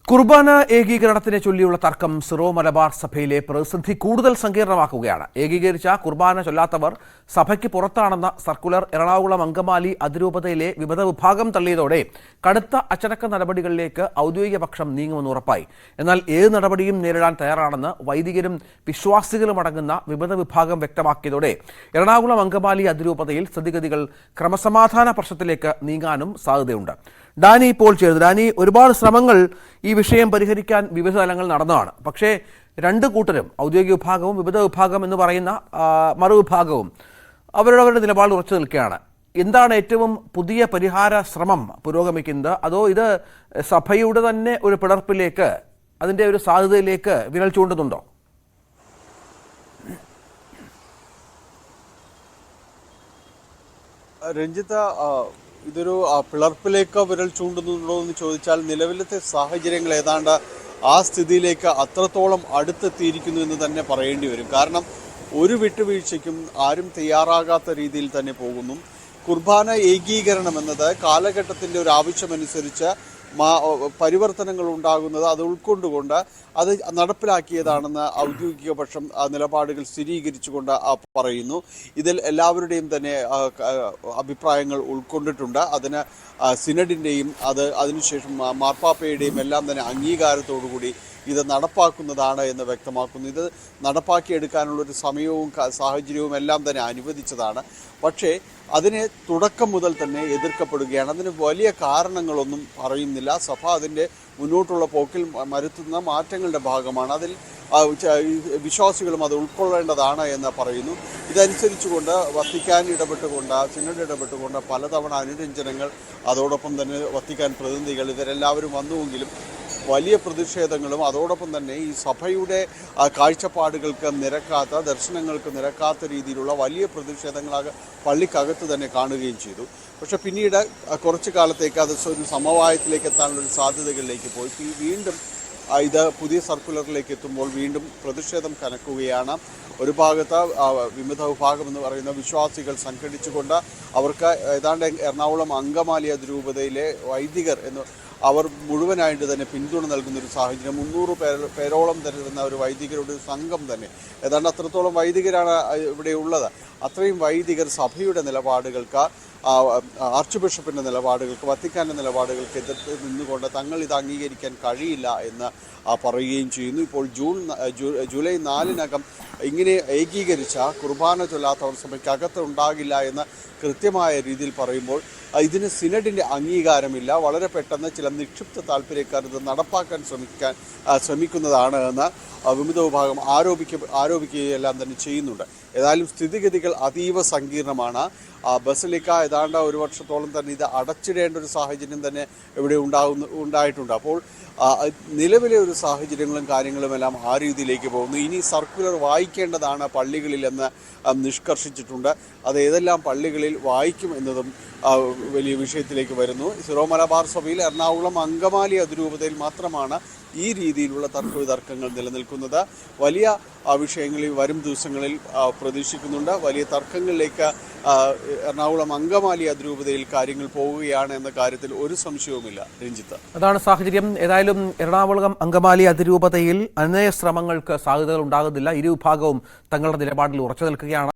കുർബാന ഏകീകരണത്തിനെ ചൊല്ലിയുള്ള തർക്കം സിറോ മലബാർ സഭയിലെ പ്രതിസന്ധി കൂടുതൽ സങ്കീർണമാക്കുകയാണ്. ഏകീകരിച്ച കുർബാന ചൊല്ലാത്തവർ സഭയ്ക്ക് പുറത്താണെന്ന സർക്കുലർ എറണാകുളം അങ്കമാലി അതിരൂപതയിലെ വിമത വിഭാഗം തള്ളിയതോടെ കടുത്ത അച്ചടക്ക നടപടികളിലേക്ക് ഔദ്യോഗിക പക്ഷം നീങ്ങുമെന്ന് ഉറപ്പായി. എന്നാൽ ഏത് നടപടിയും നേരിടാൻ തയ്യാറാണെന്ന് വൈദികരും വിശ്വാസികളും അടങ്ങുന്ന വിമത വിഭാഗം വ്യക്തമാക്കിയതോടെ എറണാകുളം അങ്കമാലി അതിരൂപതയിൽ സ്ഥിതിഗതികൾ ക്രമസമാധാന പ്രശ്നത്തിലേക്ക് നീങ്ങാനും സാധ്യതയുണ്ട്. ഡാനി ഇപ്പോൾ ചേർന്നു. ഡാനി, ഒരുപാട് ശ്രമങ്ങൾ ഈ വിഷയം പരിഹരിക്കാൻ വിവിധ തലങ്ങൾ നടന്നതാണ്. പക്ഷേ രണ്ട് കൂട്ടരും, ഔദ്യോഗിക വിഭാഗവും വിമത വിഭാഗം എന്ന് പറയുന്ന മറുവിഭാഗവും അവരുടെ നിലപാട് ഉറച്ചു നിൽക്കുകയാണ്. എന്താണ് ഏറ്റവും പുതിയ പരിഹാര ശ്രമം പുരോഗമിക്കുന്നത്? അതോ ഇത് സഭയുടെ തന്നെ ഒരു പിളർപ്പിലേക്ക്, അതിൻ്റെ ഒരു സാധ്യതയിലേക്ക് വിരൽ ചൂണ്ടുന്നുണ്ടോ? രഞ്ജിത്ത, ഇതൊരു പിളർപ്പിലേക്ക് വിരൽ ചൂണ്ടുന്നുണ്ടോ എന്ന് ചോദിച്ചാൽ നിലവിലത്തെ സാഹചര്യങ്ങൾ ഏതാണ്ട് ആ സ്ഥിതിയിലേക്ക് അത്രത്തോളം അടുത്തെത്തിയിരിക്കുന്നു എന്ന് തന്നെ പറയേണ്ടി വരും. കാരണം ഒരു വിട്ടുവീഴ്ചയ്ക്കും ആരും തയ്യാറാകാത്ത രീതിയിൽ തന്നെ പോകുന്നു. കുർബാന ഏകീകരണം എന്നത് കാലഘട്ടത്തിൻ്റെ ഒരു ആവശ്യമനുസരിച്ച് പരിവർത്തനങ്ങൾ ഉണ്ടാകുന്നത് അത് ഉൾക്കൊണ്ടുകൊണ്ട് അത് നടപ്പിലാക്കിയതാണെന്ന് ഔദ്യോഗിക പക്ഷം നിലപാടുകൾ സ്ഥിരീകരിച്ചുകൊണ്ട് പറയുന്നു. ഇതിൽ എല്ലാവരുടെയും തന്നെ അഭിപ്രായങ്ങൾ ഉൾക്കൊണ്ടിട്ടുണ്ട്. അതിന് സിനഡിൻ്റെയും അതിനുശേഷം മാർപ്പാപ്പയുടെയും എല്ലാം തന്നെ അംഗീകാരത്തോടുകൂടി ഇത് നടപ്പാക്കുന്നതാണ് എന്ന് വ്യക്തമാക്കുന്നു. ഇത് നടപ്പാക്കിയെടുക്കാനുള്ളൊരു സമയവും സാഹചര്യവും എല്ലാം തന്നെ അനുവദിച്ചതാണ്. പക്ഷേ അതിനെ തുടക്കം മുതൽ തന്നെ എതിർക്കപ്പെടുകയാണ്. അതിന് വലിയ കാരണങ്ങളൊന്നും പറയുന്നില്ല. സഭ അതിൻ്റെ മുന്നോട്ടുള്ള പോക്കിൽ വരുത്തുന്ന മാറ്റങ്ങളുടെ ഭാഗമാണ്. അതിൽ വിശ്വാസികളും അത് ഉൾക്കൊള്ളേണ്ടതാണ് എന്ന് പറയുന്നു. ഇതനുസരിച്ചുകൊണ്ട് വത്തിക്കാൻ ഇടപെട്ടുകൊണ്ട്, സിനഡ് ഇടപെട്ടുകൊണ്ട് പലതവണ അനുരഞ്ജനങ്ങൾ, അതോടൊപ്പം തന്നെ വത്തിക്കാൻ പ്രതിനിധികൾ ഇവരെല്ലാവരും വന്നുവെങ്കിലും വലിയ പ്രതിഷേധങ്ങളും അതോടൊപ്പം തന്നെ ഈ സഭയുടെ കാഴ്ചപ്പാടുകൾക്ക് നിരക്കാത്ത, ദർശനങ്ങൾക്ക് നിരക്കാത്ത രീതിയിലുള്ള വലിയ പ്രതിഷേധങ്ങളാകെ പള്ളിക്കകത്ത് തന്നെ കാണുകയും ചെയ്തു. പക്ഷെ പിന്നീട് കുറച്ചു കാലത്തേക്ക് അത് ഒരു സമവായത്തിലേക്ക് എത്താനുള്ളൊരു സാധ്യതകളിലേക്ക് പോയി. വീണ്ടും ഇത് പുതിയ സർക്കുലറിലേക്ക് എത്തുമ്പോൾ വീണ്ടും പ്രതിഷേധം കനക്കുകയാണ്. ഒരു ഭാഗത്ത് വിമത വിഭാഗം എന്ന് പറയുന്ന വിശ്വാസികൾ സംഘടിച്ചുകൊണ്ട് അവർക്ക് ഏതാണ്ട് എറണാകുളം അങ്കമാലി അതിരൂപതയിലെ വൈദികർ അവർ മുഴുവനായിട്ട് തന്നെ പിന്തുണ നൽകുന്നൊരു സാഹചര്യം. 300 പേരോളം തരുന്ന ഒരു വൈദികരുടെ സംഘം തന്നെ, ഏതാണ്ട് അത്രത്തോളം വൈദികരാണ് ഇവിടെ ഉള്ളത്. അത്രയും വൈദികർ സഭയുടെ നിലപാടുകൾക്ക്, ആർച്ച് ബിഷപ്പിൻ്റെ നിലപാടുകൾക്ക്, വത്തിക്കാൻ്റെ നിലപാടുകൾക്ക് എതിർത്ത് നിന്നുകൊണ്ട് തങ്ങൾ ഇത് അംഗീകരിക്കാൻ കഴിയില്ല എന്ന് പറയുകയും ചെയ്യുന്നു. ഇപ്പോൾ ജൂലൈ 4-നകം ഇങ്ങനെ ഏകീകരിച്ച കുർബാന ചൊല്ലാത്തവർ സഭയ്ക്കകത്ത് ഉണ്ടാകില്ല എന്ന് കൃത്യമായ രീതിയിൽ പറയുമ്പോൾ ഇതിന് സിനഡിൻ്റെ അംഗീകാരമില്ല. വളരെ പെട്ടെന്ന് ചില നിക്ഷിപ്ത താല്പര്യക്കാർ ഇത് നടപ്പാക്കാൻ ശ്രമിക്കുന്നതാണ് എന്ന് വിമത വിഭാഗം ആരോപിക്കുകയെല്ലാം തന്നെ ചെയ്യുന്നുണ്ട്. ഏതായാലും സ്ഥിതിഗതികൾ അതീവ സങ്കീർണമാണ്. ബസലിക്ക ഏതാണ്ട് ഒരു വർഷത്തോളം തന്നെ ഇത് അടച്ചിടേണ്ട ഒരു സാഹചര്യം തന്നെ ഇവിടെ ഉണ്ടായിട്ടുണ്ട്. അപ്പോൾ നിലവിലെ ഒരു സാഹചര്യങ്ങളും കാര്യങ്ങളുമെല്ലാം ആ രീതിയിലേക്ക് പോകുന്നു. ഇനി സർക്കുലർ വായിക്കേണ്ടതാണ് പള്ളികളിലെന്ന് നിഷ്കർഷിച്ചിട്ടുണ്ട്. അത് ഏതെല്ലാം പള്ളികളിൽ വായിക്കും എന്നതും വലിയ വിഷയത്തിലേക്ക് വരുന്നു. സിറോ മലബാർ സഭയിൽ എറണാകുളം അങ്കമാലി അതിരൂപതയിൽ മാത്രമാണ് ഈ രീതിയിലുള്ള തർക്കങ്ങൾ നിലനിൽക്കുന്നത്. വലിയ വിഷയങ്ങളിൽ വരും ദിവസങ്ങളിൽ പ്രതീക്ഷിക്കുന്നുണ്ട്. വലിയ തർക്കങ്ങളിലേക്ക് എറണാകുളം അങ്കമാലി അതിരൂപതയിൽ കാര്യങ്ങൾ പോവുകയാണ് എന്ന കാര്യത്തിൽ ഒരു സംശയവുമില്ല. രഞ്ജിത്ത്, അതാണ് സാഹചര്യം. ഏതായാലും എറണാകുളം അങ്കമാലി അതിരൂപതയിൽ അന്വയ ശ്രമങ്ങൾക്ക് സാധ്യതകൾ ഉണ്ടാകുന്നില്ല. ഇരുവിഭാഗവും തങ്ങളുടെ നിലപാടിൽ ഉറച്ചു നിൽക്കുകയാണ്.